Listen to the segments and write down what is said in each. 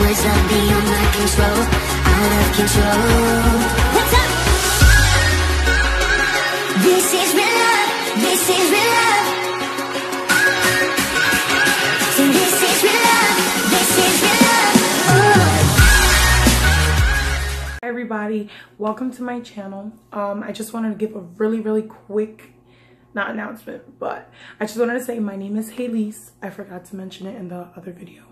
words are beyond my control, out of control. What's up? This is real love, this is real love. So this is real love, this is real love. Hi everybody, welcome to my channel. I just wanted to give a really quick, not announcement, but I just wanted to say my name is Halise. I forgot to mention it in the other video.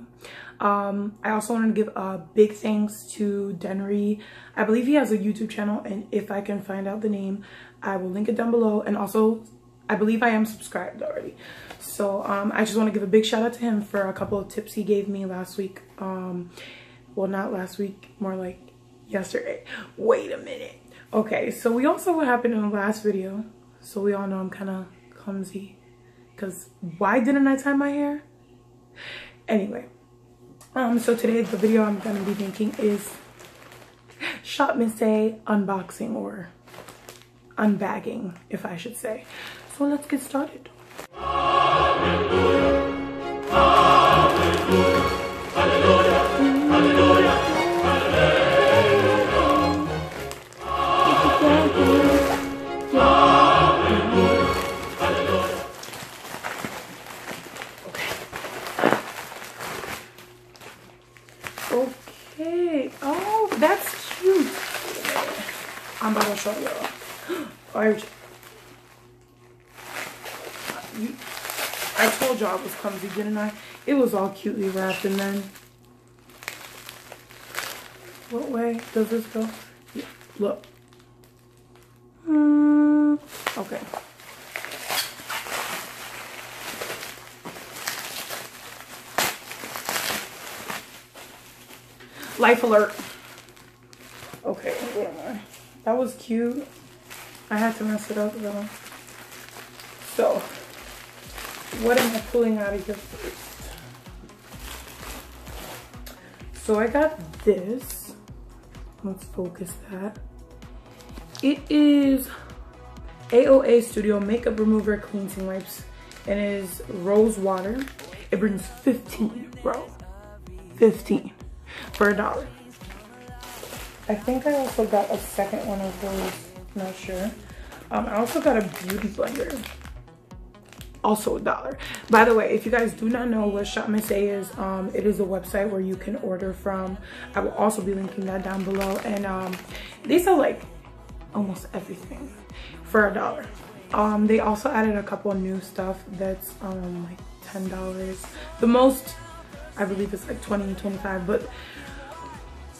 I also wanted to give a big thanks to DENRII. I believe he has a YouTube channel, and if I can find out the name, I will link it down below. And also, I believe I am subscribed already. So I just want to give a big shout out to him for a couple of tips he gave me last week. Well, not last week, more like yesterday. Wait a minute. Okay, so we all saw what happened in the last video. So we all know I'm kind of clumsy. Because why didn't I tie my hair? Anyway. So today the video I'm going to be making is ShopMissA unboxing, or unbagging, if I should say. So let's get started. Hallelujah. Hallelujah. Hallelujah. Hallelujah. Okay. Oh, that's cute. I'm about to show y'all. I told y'all it was clumsy, didn't I? It was all cutely wrapped, and then what way does this go? Yeah, look. Okay. Life alert. Okay, what am I? That was cute. I had to mess it up though. So, what am I pulling out of here first? So I got this. Let's focus that. It is AOA Studio Makeup Remover Cleansing Wipes, and it is rose water. It brings 15, bro. 15 for $1. I think I also got a second one of those, not sure. I also got a beauty blender, also $1. By the way, if you guys do not know what ShopMissA is, it is a website where you can order from. I will also be linking that down below, and they sell like almost everything for $1. They also added a couple of new stuff that's like $10. The most, I believe, it's like 20 and 25, but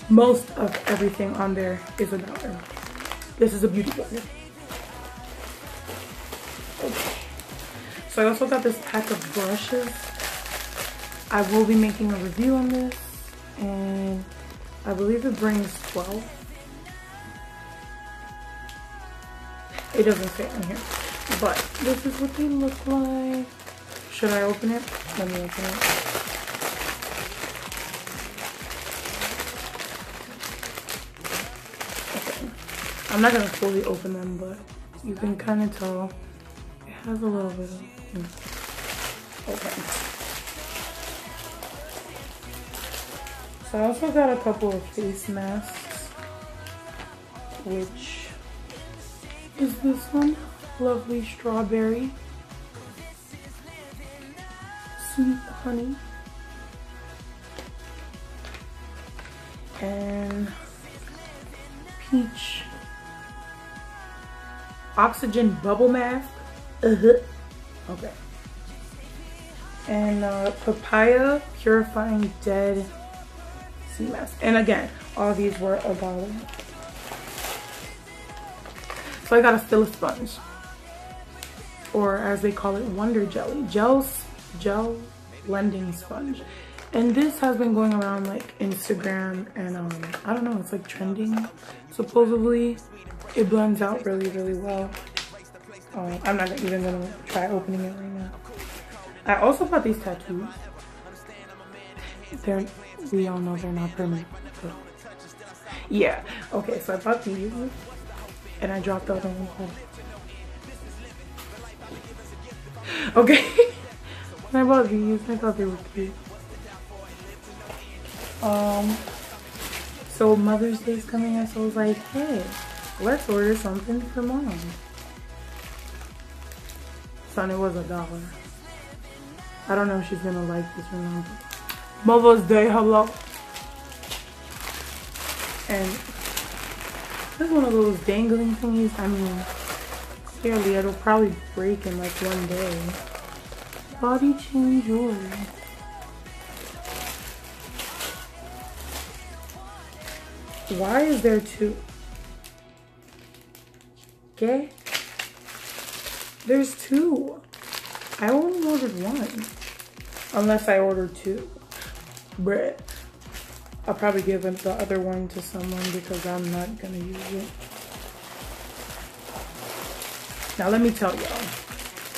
most of everything on there is $1. This is a beauty blender. Okay. So I also got this pack of brushes. I will be making a review on this, and I believe it brings 12. It doesn't say on here, but this is what they look like. Should I open it? Let me open it. Okay. I'm not gonna fully open them, but you can kind of tell it has a little bit of. Okay. So I also got a couple of face masks, which is this one, lovely strawberry, sweet honey, and peach oxygen bubble mask. Okay. And papaya purifying dead sea mask. And again, all these were $1. So I got a fill sponge, or as they call it, Wonder Jelly. Gel blending sponge. And this has been going around like Instagram, and I don't know, it's like trending. Supposedly it blends out really well. I'm not even gonna try opening it right now. I also bought these tattoos. We all know they're not permanent. So. Yeah. Okay, so I bought these, and I dropped the other one home. Okay. When I bought these, I thought they were cute. So Mother's Day is coming up, so I was like, hey, let's order something for Mom. Son, it was $1. I don't know if she's gonna like this or not. Mother's Day, hello. And this is one of those dangling thingies. I mean, clearly it'll probably break in like one day. Body chain jewelry. Why is there two? Okay. There's two. I only ordered one. Unless I ordered two. But I'll probably give the other one to someone because I'm not gonna use it. Now let me tell y'all.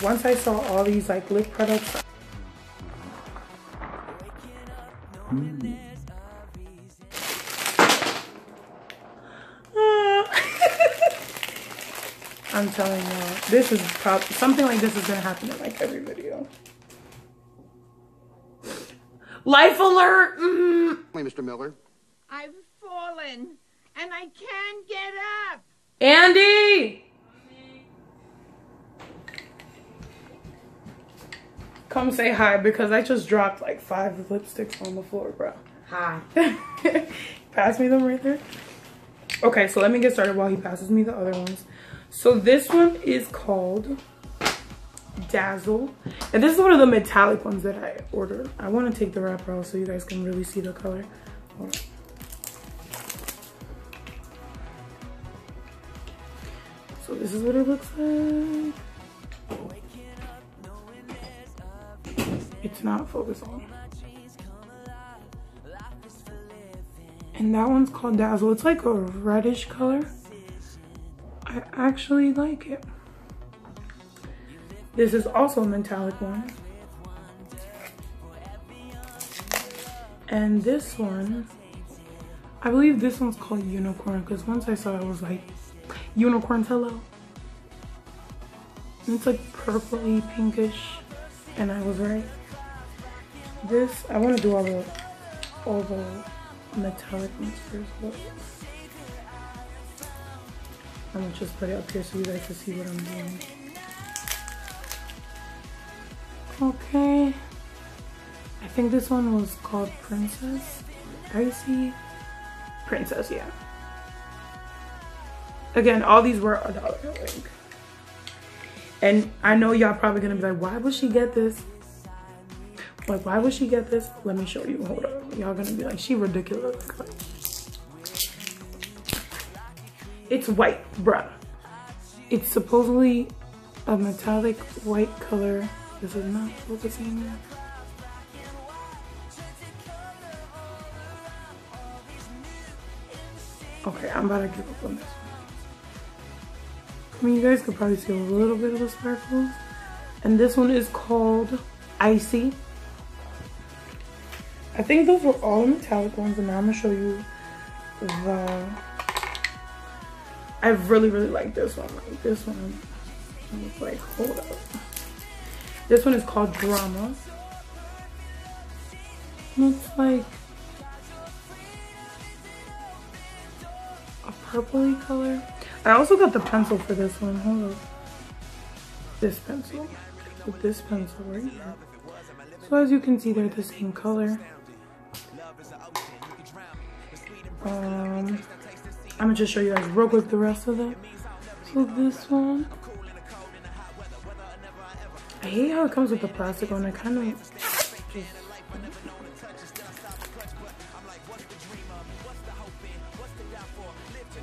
Once I saw all these like lip products. I'm telling y'all, this is probably something like this is gonna happen in like every video. Life alert! Hey, Mr. Miller. I've fallen and I can't get up. Andy! Come say hi because I just dropped like 5 lipsticks on the floor, bro. Hi. Pass me them right there. Okay, so let me get started while he passes me the other ones. So this one is called Dazzle. And this is one of the metallic ones that I ordered. I want to take the wrapper off so you guys can really see the color. Hold on. So this is what it looks like. It's not focused on. And that one's called Dazzle. It's like a reddish color. I actually like it. This is also a metallic one. And this one, I believe this one's called Unicorn because once I saw it, I was like, Unicorns, hello. And it's like purpley, pinkish, and I was right. This, I want to do all the metallic ones first, but I'm gonna just put it up here so you guys can see what I'm doing. Okay, I think this one was called Princess. Icy Princess, yeah. Again, all these were $1, I think. And I know y'all probably gonna be like, why would she get this? Like, why would she get this? Let me show you. Hold up. Y'all gonna be like, she ridiculous. It's white, bruh. It's supposedly a metallic white color. This is not focusing. Okay, I'm about to give up on this one. I mean, you guys could probably see a little bit of the sparkles. And this one is called Icy. I think those were all metallic ones, and now I'm gonna show you the. I really like this one. Like this one, it's like, hold up. This one is called Drama. And it's like a purpley color. I also got the pencil for this one. Hold up. This pencil. With this pencil right here. So as you can see, they're the same color. I'm gonna just show you guys real quick the rest of them. So this one, I hate how it comes with the plastic on. I kind of just,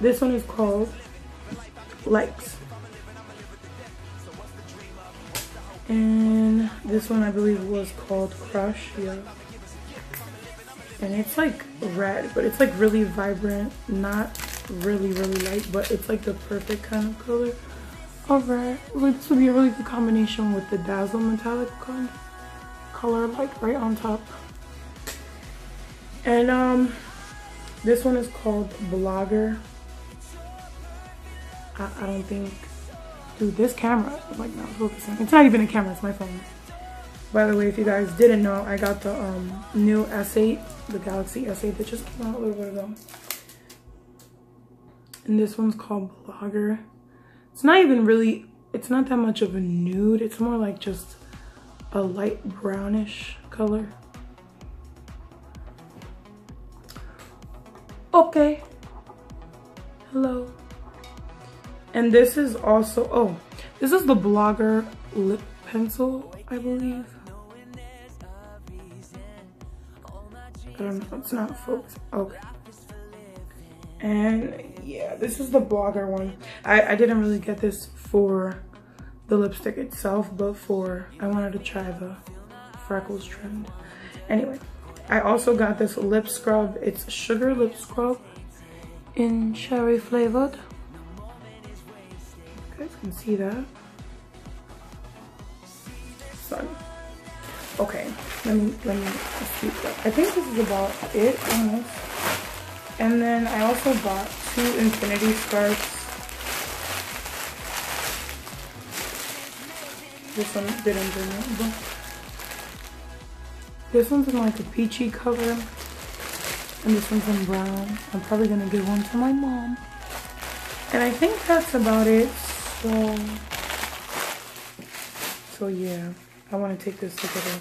this one is called Likes, and this one I believe was called Crush. Yeah. And it's like red, but it's like really vibrant, not really light, but it's like the perfect kind of color of red. Like, this would be a really good combination with the Dazzle metallic color, like right on top. And this one is called Blogger. I don't think, dude, this camera is like not focusing. It's not even a camera, it's my phone. By the way, if you guys didn't know, I got the new S8, the Galaxy S8 that just came out a little bit ago. And this one's called Blogger. It's not even really, it's not that much of a nude. It's more like just a light brownish color. Okay. Hello. And this is also, oh, this is the Blogger lip pencil, I believe. I don't know, it's not focused. Okay. And yeah, this is the Blogger one. I didn't really get this for the lipstick itself, but I wanted to try the freckles trend. Anyway, I also got this lip scrub. It's sugar lip scrub in cherry flavored. You guys can see that. Sun. Okay, let me see. I think this is about it almost. And then I also bought 2 infinity scarves. This one didn't bring it, but this one's in like a peachy color, and this one's in brown. I'm probably gonna give one to my mom. And I think that's about it. So yeah, I want to take this together.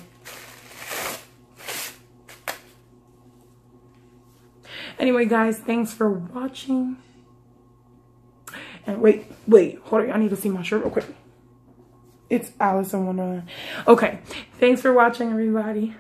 Anyway, guys, thanks for watching. And wait, hold on. I need to see my shirt real quick. It's Alice in Wonderland. Okay, thanks for watching, everybody.